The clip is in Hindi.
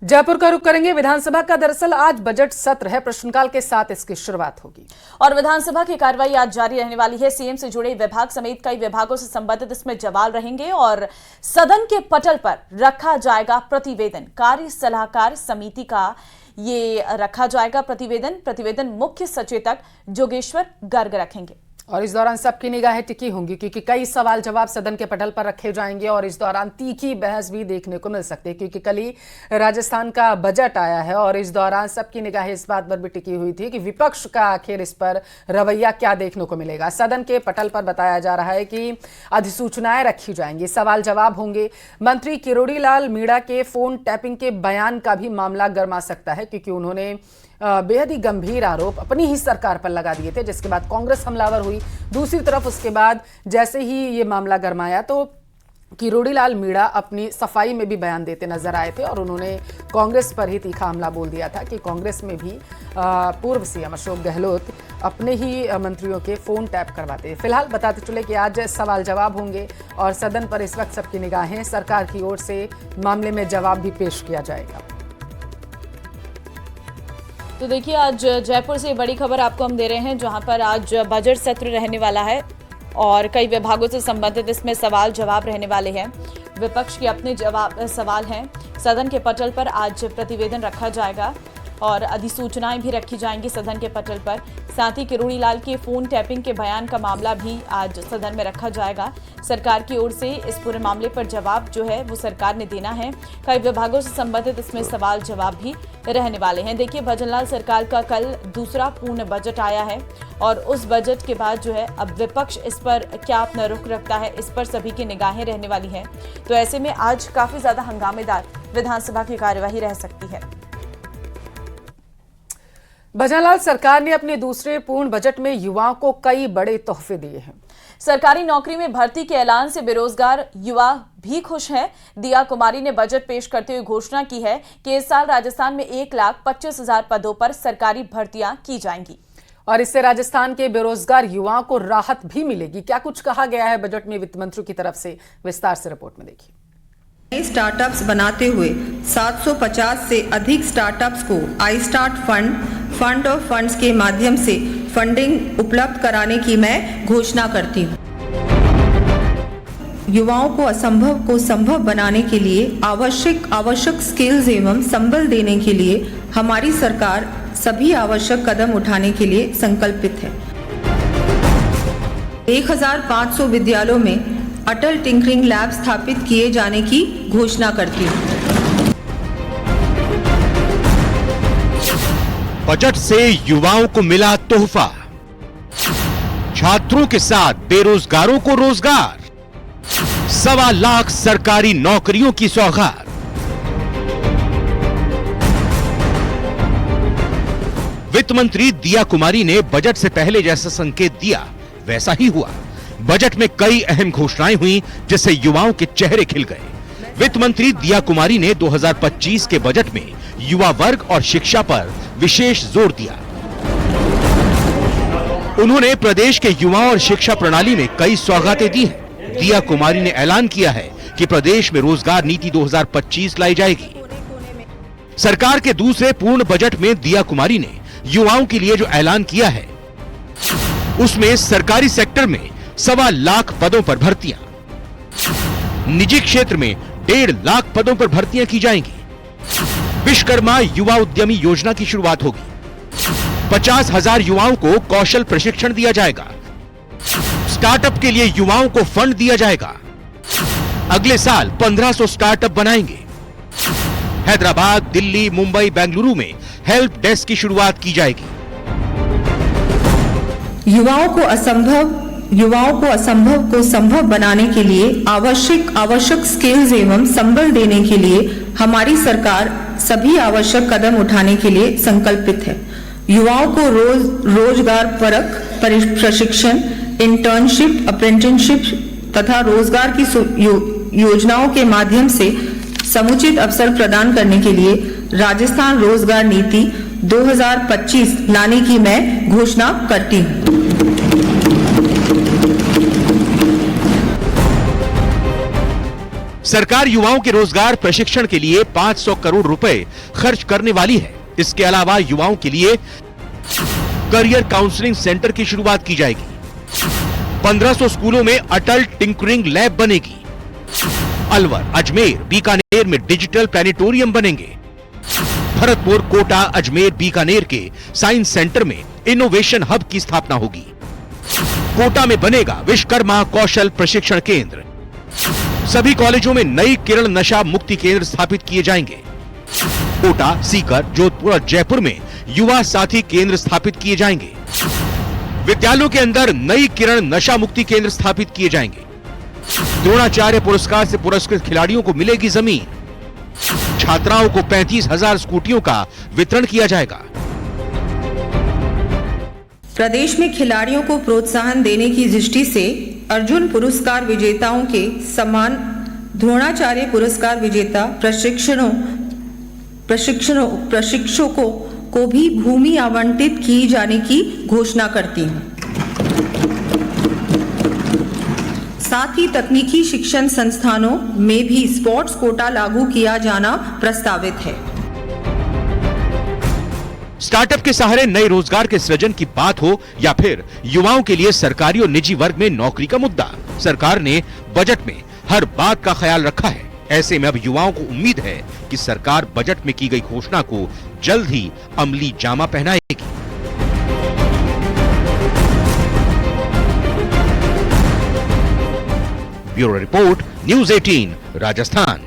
जयपुर का रुख करेंगे। विधानसभा का दरअसल आज बजट सत्र है, प्रश्नकाल के साथ इसकी शुरुआत होगी और विधानसभा की कार्रवाई आज जारी रहने वाली है। सीएम से जुड़े विभाग समेत कई विभागों से संबंधित इसमें सवाल रहेंगे और सदन के पटल पर रखा जाएगा प्रतिवेदन। कार्य सलाहकार समिति का ये रखा जाएगा प्रतिवेदन मुख्य सचेतक जोगेश्वर गर्ग रखेंगे और इस दौरान सबकी निगाहें टिकी होंगी क्योंकि कई सवाल जवाब सदन के पटल पर रखे जाएंगे और इस दौरान तीखी बहस भी देखने को मिल सकती है क्योंकि कल ही राजस्थान का बजट आया है और इस दौरान सबकी निगाहें इस बात पर भी टिकी हुई थी कि विपक्ष का आखिर इस पर रवैया क्या देखने को मिलेगा। सदन के पटल पर बताया जा रहा है कि अधिसूचनाएं रखी जाएंगी, सवाल जवाब होंगे। मंत्री किरोड़ी लाल मीणा के फोन टैपिंग के बयान का भी मामला गर्मा सकता है क्योंकि उन्होंने बेहद ही गंभीर आरोप अपनी ही सरकार पर लगा दिए थे, जिसके बाद कांग्रेस हमलावर हुई। दूसरी तरफ उसके बाद जैसे ही ये मामला गरमाया तो किरोड़ी लाल मीणा अपनी सफाई में भी बयान देते नजर आए थे और उन्होंने कांग्रेस पर ही तीखा हमला बोल दिया था कि कांग्रेस में भी पूर्व सीएम अशोक गहलोत अपने ही मंत्रियों के फोन टैप करवाते। फिलहाल बताते चले कि आज सवाल जवाब होंगे और सदन पर इस वक्त सबकी निगाहें सरकार की ओर से मामले में जवाब भी पेश किया जाएगा। तो देखिए, आज जयपुर से बड़ी खबर आपको हम दे रहे हैं जहां पर आज बजट सत्र रहने वाला है और कई विभागों से संबंधित इसमें सवाल जवाब रहने वाले हैं। विपक्ष के अपने सवाल हैं। सदन के पटल पर आज प्रतिवेदन रखा जाएगा और अधिसूचनाएं भी रखी जाएंगी सदन के पटल पर। साथ ही किरोड़ी लाल के फोन टैपिंग के बयान का मामला भी आज सदन में रखा जाएगा। सरकार की ओर से इस पूरे मामले पर जवाब जो है वो सरकार ने देना है। कई विभागों से संबंधित इसमें सवाल जवाब भी रहने वाले हैं। देखिए, भजनलाल सरकार का कल दूसरा पूर्ण बजट आया है और उस बजट के बाद जो है अब विपक्ष इस पर क्या अपना रुख रखता है, इस पर सभी की निगाहें रहने वाली हैं। तो ऐसे में आज काफी ज्यादा हंगामेदार विधानसभा की कार्यवाही रह सकती है। भजनलाल सरकार ने अपने दूसरे पूर्ण बजट में युवाओं को कई बड़े तोहफे दिए हैं। सरकारी नौकरी में भर्ती के ऐलान से बेरोजगार युवा भी खुश हैं। दिया कुमारी ने बजट पेश करते हुए घोषणा की है कि इस साल राजस्थान में 1,25,000 पदों पर सरकारी भर्तियां की जाएंगी और इससे राजस्थान के बेरोजगार युवाओं को राहत भी मिलेगी। क्या कुछ कहा गया है बजट में वित्त मंत्री की तरफ से, विस्तार से रिपोर्ट में देखिए। नए स्टार्टअप्स बनाते हुए 750 से अधिक स्टार्टअप्स को I start fund of funds के माध्यम से फंडिंग उपलब्ध कराने की मैं घोषणा करती हूँ। युवाओं को असंभव को संभव बनाने के लिए आवश्यक स्किल्स एवं संबल देने के लिए हमारी सरकार सभी आवश्यक कदम उठाने के लिए संकल्पित है। 1500 विद्यालयों में अटल टिंकरिंग लैब स्थापित किए जाने की घोषणा करती हूँ। बजट से युवाओं को मिला तोहफा, छात्रों के साथ बेरोजगारों को रोजगार, 1.25 लाख सरकारी नौकरियों की सौगात। वित्त मंत्री दिया कुमारी ने बजट से पहले जैसा संकेत दिया वैसा ही हुआ। बजट में कई अहम घोषणाएं हुई जिससे युवाओं के चेहरे खिल गए। वित्त मंत्री दिया कुमारी ने 2025 के बजट में युवा वर्ग और शिक्षा पर विशेष जोर दिया। उन्होंने प्रदेश के युवाओं और शिक्षा प्रणाली में कई सौगातें दी हैं। दिया कुमारी ने ऐलान किया है कि प्रदेश में रोजगार नीति 2025 लाई जाएगी। सरकार के दूसरे पूर्ण बजट में दिया कुमारी ने युवाओं के लिए जो ऐलान किया है उसमें सरकारी सेक्टर में 1.25 लाख पदों पर भर्तियां, निजी क्षेत्र में 1.5 लाख पदों पर भर्तियां की जाएंगी। विश्वकर्मा युवा उद्यमी योजना की शुरुआत होगी। 50,000 युवाओं को कौशल प्रशिक्षण दिया जाएगा। स्टार्टअप के लिए युवाओं को फंड दिया जाएगा। अगले साल 1500 स्टार्टअप बनाएंगे। हैदराबाद, दिल्ली, मुंबई, बेंगलुरु में हेल्प डेस्क की शुरुआत की जाएगी। युवाओं को असंभव को संभव बनाने के लिए आवश्यक स्किल्स एवं संबल देने के लिए हमारी सरकार सभी आवश्यक कदम उठाने के लिए संकल्पित है। युवाओं को रोजगार परक प्रशिक्षण, इंटर्नशिप, अप्रेंटिसशिप तथा रोजगार की योजनाओं के माध्यम से समुचित अवसर प्रदान करने के लिए राजस्थान रोजगार नीति 2025 लाने की मैं घोषणा करती हूँ। सरकार युवाओं के रोजगार प्रशिक्षण के लिए 500 करोड़ रुपए खर्च करने वाली है। इसके अलावा युवाओं के लिए करियर काउंसलिंग सेंटर की शुरुआत की जाएगी। 1500 स्कूलों में अटल टिंकरिंग लैब बनेगी। अलवर, अजमेर, बीकानेर में डिजिटल प्लानिटोरियम बनेंगे। भरतपुर, कोटा, अजमेर, बीकानेर के साइंस सेंटर में इनोवेशन हब की स्थापना होगी। कोटा में बनेगा विश्वकर्मा कौशल प्रशिक्षण केंद्र। सभी कॉलेजों में नई किरण नशा मुक्ति केंद्र स्थापित किए जाएंगे। कोटा, सीकर, जोधपुर और जयपुर में युवा साथी केंद्र स्थापित किए जाएंगे। विद्यालयों के अंदर नई किरण नशा मुक्ति केंद्र स्थापित किए जाएंगे। द्रोणाचार्य पुरस्कार से पुरस्कृत खिलाड़ियों को मिलेगी जमीन। छात्राओं को 35,000 स्कूटियों का वितरण किया जाएगा। प्रदेश में खिलाड़ियों को प्रोत्साहन देने की दृष्टि से अर्जुन पुरस्कार विजेताओं के समान द्रोणाचार्य पुरस्कार विजेता प्रशिक्षकों को भी भूमि आवंटित की जाने की घोषणा करती हूं। साथ ही तकनीकी शिक्षण संस्थानों में भी स्पोर्ट्स कोटा लागू किया जाना प्रस्तावित है। स्टार्टअप के सहारे नए रोजगार के सृजन की बात हो या फिर युवाओं के लिए सरकारी और निजी वर्ग में नौकरी का मुद्दा, सरकार ने बजट में हर बात का ख्याल रखा है। ऐसे में अब युवाओं को उम्मीद है कि सरकार बजट में की गई घोषणा को जल्द ही अमली जामा पहनाएगी। Bureau report, news 18, Rajasthan.